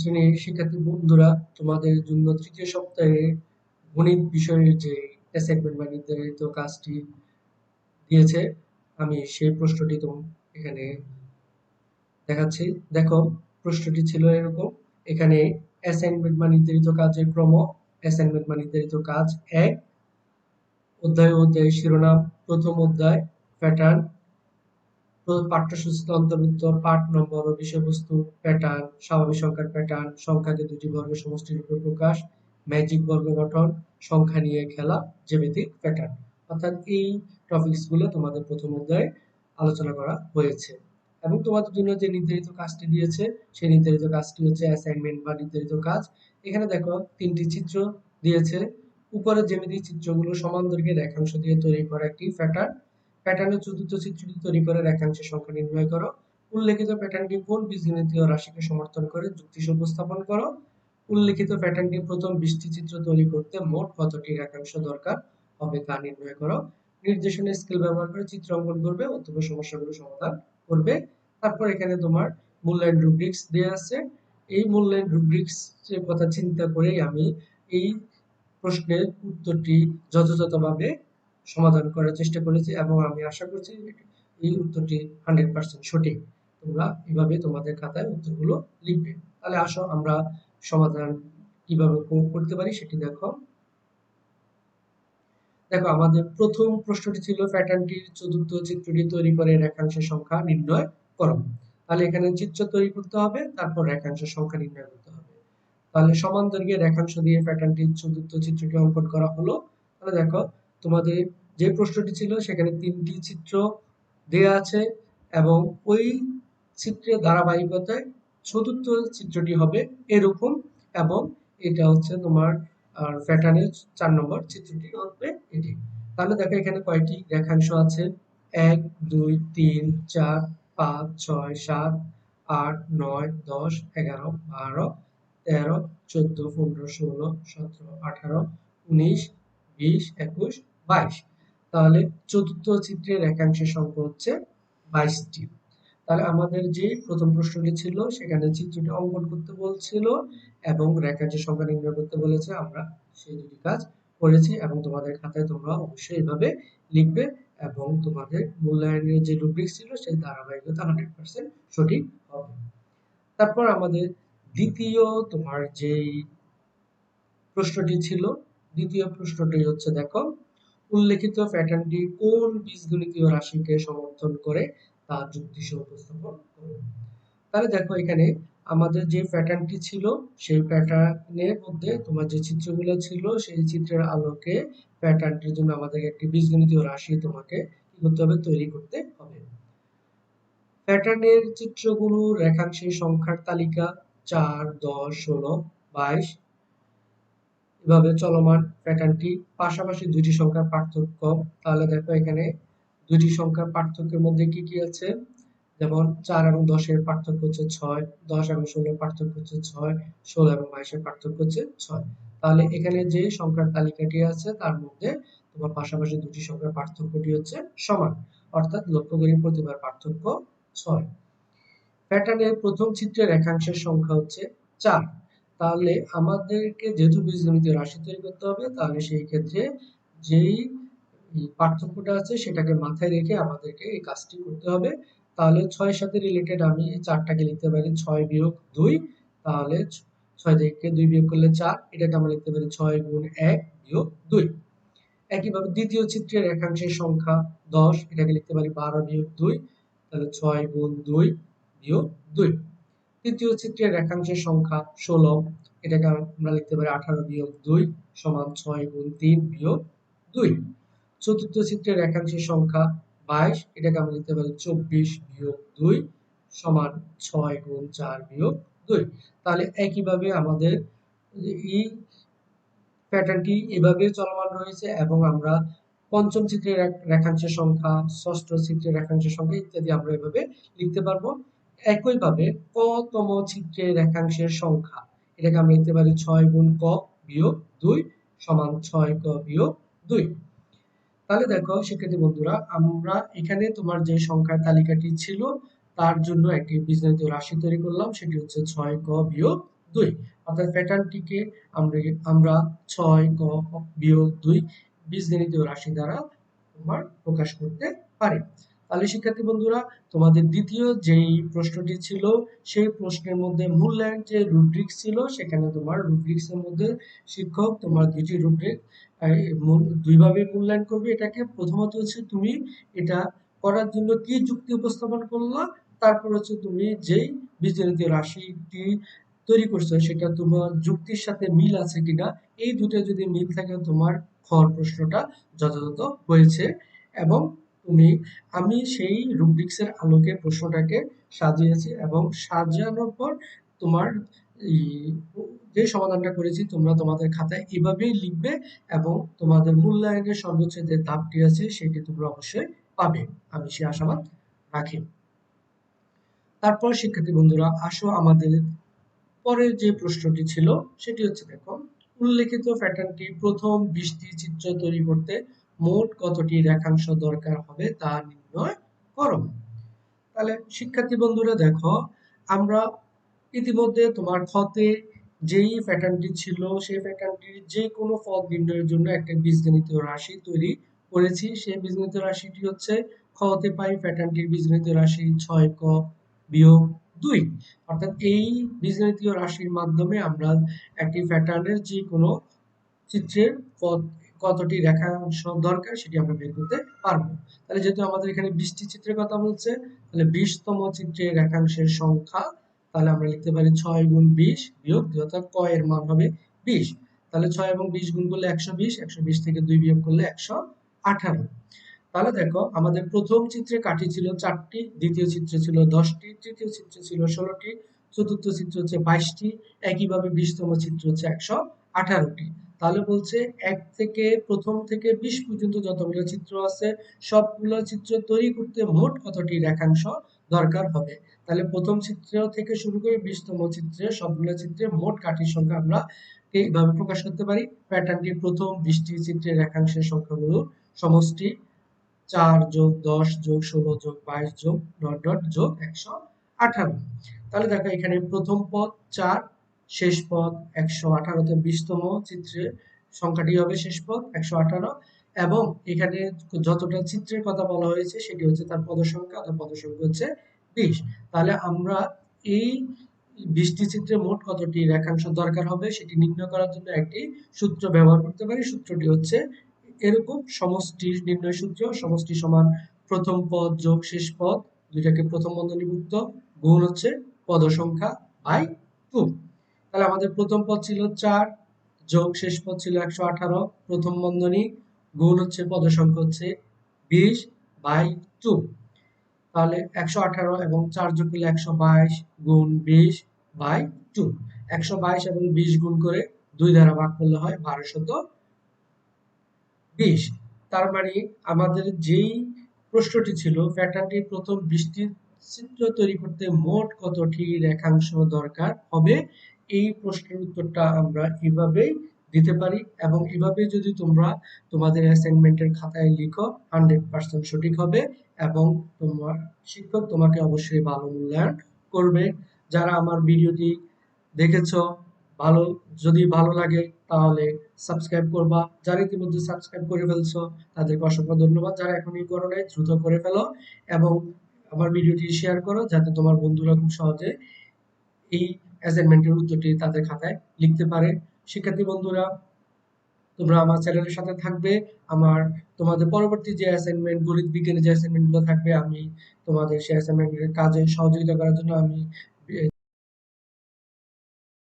শ্রেণীর শিক্ষার্থী বন্ধুরা, তোমাদের জন্য তৃতীয় সপ্তাহে গণিত বিষয়ের যে অ্যাসাইনমেন্ট বা নির্ধারিত কাজটি দিয়েছে, আমি সেই প্রশ্নটি এখানে দেখাচ্ছি। দেখো, প্রশ্নটি ছিল এরকম। এখানে অ্যাসাইনমেন্ট বা নির্ধারিত কাজের ক্রম, অ্যাসাইনমেন্ট বা নির্ধারিত কাজ 1, অধ্যায় ও অধ্যায়ের শিরোনাম, প্রথম অধ্যায় প্যাটার্ন, পাঠ্যসূচিতে অন্তর্ভুক্ত পাঠ নম্বর ও বিষয়বস্তু, প্যাটার্ন, স্বাভাবিক সংখ্যার প্যাটার্ন, সংখ্যাকে দুটি বর্গের সমষ্টিরূপে প্রকাশ, ম্যাজিক বর্গ গঠন, সংখ্যা নিয়ে খেলা, জ্যামিতিক প্যাটার্ন। অর্থাৎ এই টপিকস গুলো তোমাদের প্রথম অধ্যায়ে আলোচনা করা হয়েছে। এবং তোমাদের জন্য যে নির্ধারিত কাজটি দিয়েছে, সেই নির্ধারিত কাজটি হচ্ছে অ্যাসাইনমেন্ট বা নির্ধারিত কাজ। এখানে দেখো 3টি চিত্র দিয়েছে। উপরের জ্যামিতিক চিত্রগুলো সমান দৈর্ঘ্যের রেখাংশ দিয়ে তৈরি করা একটি প্যাটার্ন। প্যাটার্নের চতুর্থ চিত্রটি তৈরি করে রেখাংশের সংখ্যা নির্ণয় করো। উল্লেখিত প্যাটার্নটি কোন বীজগণিতীয় রাশিকে সমর্থন করে যুক্তিসহ উপস্থাপন করো। উল্লেখিত প্যাটার্নটির প্রথম 20টি চিত্র তৈরি করতে মোট কতটি রেখাংশ দরকার হবে তা নির্ণয় করো। নির্দেশনা স্কেল ব্যবহার করে চিত্র অঙ্কন করবে অথবা সমস্যাগুলো সমাধান করবে। তারপর এখানে তোমার মূল্যায়ন রুব্রিক্স দেওয়া আছে। এই মূল্যায়ন রুব্রিক্স এর কথা চিন্তা করেই আমি এই প্রশ্নের উত্তরটি যথাযথভাবে সমাধান করার চেষ্টা করেছি এবং আমি আশা করছি এই উত্তরটি 100% সঠিক। তোমরা এভাবে তোমাদের খাতায় উত্তরগুলো লিখবে। তাহলে আসো আমরা সমাধান কিভাবে করতে পারি সেটি দেখো। দেখো, আমাদের প্রথম প্রশ্নটি ছিল প্যাটার্নটির চতুর্থ চিত্রটি তৈরি করে রেখাংশের সংখ্যা নির্ণয় করো। তাহলে এখানে চিত্র তৈরি করতে হবে, তারপর রেখাংশের সংখ্যা নির্ণয় করতে হবে। তাহলে সমান দৈর্ঘ্যের রেখাংশ দিয়ে প্যাটার্নটির চতুর্থ চিত্রটি অঙ্কন করা হলো। তাহলে দেখো, তোমাদের যে প্রশ্নটি ছিল সেখানে 3টি চিত্র দেয়া আছে এবং ওই চিত্রের ধারাবাহিকতায় চতুর্থ চিত্রটি হবে এরকম, এবং এটা হচ্ছে তোমার প্যাটার্নের 4 নম্বর চিত্রটি হবে এটি। তাহলে দেখো এখানে কয়টি রেখাংশ আছে, 1 2 3 4 5 6 7 8 9 10 11 12 13 14 15 16 17 18 19 20 21 22। তাহলে চতুর্থ চিত্রের রেখাংশের সংখ্যা হচ্ছে 22টি। তাহলে আমাদের যে প্রথম প্রশ্নটি ছিল সেখানে চিত্রটি অঙ্কন করতে বলছিল এবং রেখাংশের সংখ্যা নির্ণয় করতে বলেছে। আমরা সেই দুটি কাজ করেছি এবং তোমাদের খাতায় তোমরা অবশ্যই এভাবে লিখবে এবং তোমাদের মূল্যায়নের যে রুব্রিক্স ছিল সেই ধারাবাহিকতা 100% সঠিক হবে। তারপর আমাদের দ্বিতীয় তোমার যেই প্রশ্নটি ছিল, দ্বিতীয় প্রশ্নটি হচ্ছে দেখো, উল্লেখিত প্যাটার্নটি কোন বীজগণিতীয় রাশিকে সমর্থন করে তা যুক্তিসহ উপস্থাপন করো। তাহলে দেখো এখানে আমাদের যে প্যাটার্নটি ছিল সেই প্যাটার্নের মধ্যে তোমার যে চিত্রগুলো ছিল সেই চিত্রের আলোকে প্যাটার্নটির জন্য আমাদের একটি বীজগণিতীয় রাশি তোমাকে কি করতে হবে, তৈরি করতে হবে। প্যাটার্নের চিত্রগুলো রেখাংশের সংখ্যার তালিকা 4 10 16 22 এভাবে চলমান। প্যাটার্নটি পাশাপাশি দুটি সংখ্যার পার্থক্য। তাহলে দেখো এখানে দুটি সংখ্যার পার্থক্যের মধ্যে কি কি আছে, যেমন 4 এবং 10 এর পার্থক্য হচ্ছে 6, 10 এবং 16 এর পার্থক্য হচ্ছে 6, 16 এবং 22 এর পার্থক্য হচ্ছে 6। তাহলে এখানে যে সংখ্যার তালিকাটি আছে তার মধ্যে তোমার পাশাপাশি দুটি সংখ্যার পার্থক্যটি হচ্ছে সমান, অর্থাৎ লক্ষ্য করি প্রতিবার পার্থক্য 6। প্যাটার্নের প্রথম চিত্রের রেখাংশের সংখ্যা হচ্ছে 4। তাহলে আমাদেরকে যেহেতু বীজগণিতীয় রাশি তৈরি করতে হবে, তাহলে সেই ক্ষেত্রে যেই পার্থক্যটা আছে সেটাকে মাথায় রেখে আমাদেরকে এই কাজটি করতে হবে। তাহলে 6 এর সাথে রিলেটেড আমি এই 4টাকে লিখতে পারি 6 বিয়োগ 2। তাহলে 6 থেকে 2 বিয়োগ করলে 4, এটাকে আমরা লিখতে পারি 6 গুণ 1 বিয়োগ 2। একইভাবে দ্বিতীয় চিত্রের রেখাংশের সংখ্যা 10, এটাকে লিখতে পারি 12 বিয়োগ 2। তাহলে 6 গুণ 2 বিয়োগ 2। তৃতীয় চিত্রের রেখাংশের সংখ্যা 16, এটাকে আমরা লিখতে পারি 18 বিয়োগ 2 সমান 6 গুণ 3 বিয়োগ 2। চতুর্থ চিত্রের রেখাংশের সংখ্যা 22, এটাকে আমরা লিখতে পারি 24 বিয়োগ 2 সমান 6 গুণ 4 বিয়োগ 2। তাহলে একইভাবে আমাদের এই প্যাটার্নটি এভাবে চলমান রয়েছে এবং আমরা পঞ্চম চিত্রের রেখাংশের সংখ্যা, ষষ্ঠ চিত্রের রেখাংশের সংখ্যা ইত্যাদি আমরা এভাবে লিখতে পারবো। একইভাবে কতম চিত্রের রেখাংশের সংখ্যা, এটাকে আমরা লিখতে পারি 6 গুণ ক বিয়োগ 2 সমান 6 ক বিয়োগ 2। তাহলে দেখো শিক্ষার্থী বন্ধুরা, আমরা এখানে তোমার যে সংখ্যার তালিকাটি ছিল তার জন্য একটি বীজগণিতীয় রাশি তৈরি করলাম, সেটি হচ্ছে 6 ক বিয়োগ 2, অর্থাৎ প্যাটার্নটিকে আমরা আমরা 6 ক বিয়োগ 2 বীজগণিতীয় রাশি দ্বারা তোমার প্রকাশ করতে পারি। তাহলে শিক্ষার্থী বন্ধুরা, তোমাদের দ্বিতীয় যেই প্রশ্নটি ছিল সেই প্রশ্নের মধ্যে মূল্যায়ন যে রুব্রিক্স ছিল, সেখানে তোমার রুব্রিক্সের মধ্যে শিক্ষক তোমার দুইটি রুব্রিক দুইভাবে মূল্যায়ন করবে এটাকে। প্রথমত হচ্ছে তুমি এটা করার জন্য কি যুক্তি উপস্থাপন করলা, তারপর হচ্ছে তুমি যেই বীজগণিতীয় রাশিটি তৈরি করছো সেটা তোমার যুক্তির সাথে মিল আছে কিনা, এই দুটো যদি মিল থাকে তোমার খর প্রশ্নটা যথাযথ হয়েছে। এবং আমি সেই রুব্রিক্সের আলোকে প্রশ্নটাকে সাজিয়েছি এবং সাজানোর পর তোমার যে সমাধানটা করেছি তোমরা তোমাদের খাতায় এভাবেই লিখবে এবং তোমাদের মূল্যায়নের সর্বোচ্চ যে ধাপটি আছে সেটি তোমরা অবশ্যই পাবে, আমি সে আশাবাদ রাখি। তারপর শিক্ষার্থী বন্ধুরা, আসো আমাদের পরের যে প্রশ্নটি ছিল সেটি হচ্ছে, দেখো, উল্লেখিত প্যাটার্নটি প্রথম 20টি চিত্র তৈরি করতে মোট কতটি রেখাংশ দরকার হবে তা নির্ণয় করো। তাহলে শিক্ষার্থী বন্ধুরা দেখো, আমরা ইতিমধ্যে তোমার খতে যেই প্যাটার্নটি ছিল সেই প্যাটার্নটির যে কোনো পদ নির্ণয়ের জন্য একটা বীজগণিতীয় রাশি তৈরি করেছি। সেই বীজগণিতীয় রাশিটি হচ্ছে, খতে পাই প্যাটার্নটির বীজগণিতীয় রাশি 6 ক বিয়োগ 2, অর্থাৎ এই বীজগণিতীয় রাশির মাধ্যমে আমরা একটি প্যাটার্নের যে কোনো চিত্রের পদ কতটি রেখাংশ দরকার সেটি আমরা বের করতে পারবো। তাহলে যেহেতু আমাদের এখানে 20টি চিত্রের কথা বলছে, তাহলে 20তম চিত্রের রেখাংশের সংখ্যা, তাহলে আমরা লিখতে পারি 6 গুণ 20 বিয়োগ 2, অর্থাৎ ক এর মান হবে 20। তাহলে 6 এবং 20 গুণ করলে 120, 120 থেকে 2 বিয়োগ করলে 118। তাহলে দেখো, আমাদের প্রথম চিত্রে কাঠি ছিল 4টি, দ্বিতীয় চিত্রে ছিল 10টি, তৃতীয় চিত্রে ছিল 16টি, চতুর্থ চিত্র হচ্ছে 22টি, একইভাবে 20তম চিত্র হচ্ছে 118টি। তাহলে বলছে প্রথম থেকে 20 পর্যন্ত যতগুলো চিত্র আছে সবগুলো চিত্র তৈরি করতে মোট কতটি রেখাংশ দরকার হবে। তাহলে প্রথম চিত্র থেকে শুরু করে 20তম চিত্রে সবগুলো চিত্রে মোট কাঠির সংখ্যা আমরা এইভাবে প্রকাশ করতে পারি। প্যাটার্নটির প্রথম 20টি চিত্রের রেখাংশের সংখ্যাগুলো সমষ্টি 4 যোগ 10 যোগ 16 যোগ 22 যোগ ডট ডট যোগ 118। তাহলে দেখো, এখানে প্রথম পদ 4, শেষ পদ 118, তে 20তম চিত্রের সংখ্যাটি হবে শেষ পদ 118, এবং এখানে যতটা চিত্রের কথা বলা হয়েছে সেটি হচ্ছে তার পদ সংখ্যা, অর্থাৎ পদ সংখ্যা হচ্ছে 20। তাহলে আমরা এই 20টি চিত্রে মোট কতটি রেখাংশ দরকার হবে সেটি নির্ণয় করার জন্য একটি সূত্র ব্যবহার করতে পারি। সূত্রটি হচ্ছে এরকম, সমষ্টি নির্ণয় সূত্র, সমষ্টি সমান প্রথম পদ যোগ শেষ পদ দুইটাকে প্রথম বন্ধনীভুক্ত গুণ হচ্ছে পদ সংখ্যা বাই 2। তাহলে আমাদের প্রথম পদ ছিল 4 যোগ শেষ পদ ছিল 118, প্রথম বন্ধনী গুণ হচ্ছে পদ সংখ্যা হচ্ছে 20 বাই 2। তাহলে 118 এবং 4 যোগ করলে 122 গুণ 20 বাই 2। 122 এবং 20 গুণ করে 2 দ্বারা ভাগ করলে হয় 1220। তার মানে আমাদের যেই প্রশ্নটি ছিল, প্যাটার্নটির প্রথম 20টি চিত্র তৈরি করতে মোট কতটি রেখাংশ দরকার হবে, এই প্রশ্নের উত্তরটা আমরা এভাবেই দিতে পারি। এবং এভাবে যদি তোমরা তোমাদের অ্যাসাইনমেন্টের খাতায় লিখো 100% সঠিক হবে এবং তোমার শিক্ষক তোমাকে অবশ্যই ভালো মূল্যায়ন করবে। যারা আমার ভিডিওটি দেখেছো, যদি ভালো লাগে তাহলে সাবস্ক্রাইব করবা। যারা ইতিমধ্যে সাবস্ক্রাইব করে ফেলছো তাদেরকে অসংখ্য ধন্যবাদ। যারা এখনই করো নাই দ্রুত করে ফেলো এবং আমার ভিডিওটি শেয়ার করো যাতে তোমার বন্ধুরা খুব সহজে এই অ্যাসাইনমেন্টের উত্তরটি তাদের খাতায় লিখতে পারে। শিক্ষার্থী বন্ধুরা, তোমরা আমার চ্যানেলের সাথে থাকবে। তোমাদের পরবর্তী যে অ্যাসাইনমেন্ট, গণিত বিজ্ঞানের যে অ্যাসাইনমেন্ট গুলো থাকবে, আমি তোমাদের সেই অ্যাসাইনমেন্টের কাজে সহযোগিতা করার জন্য আমি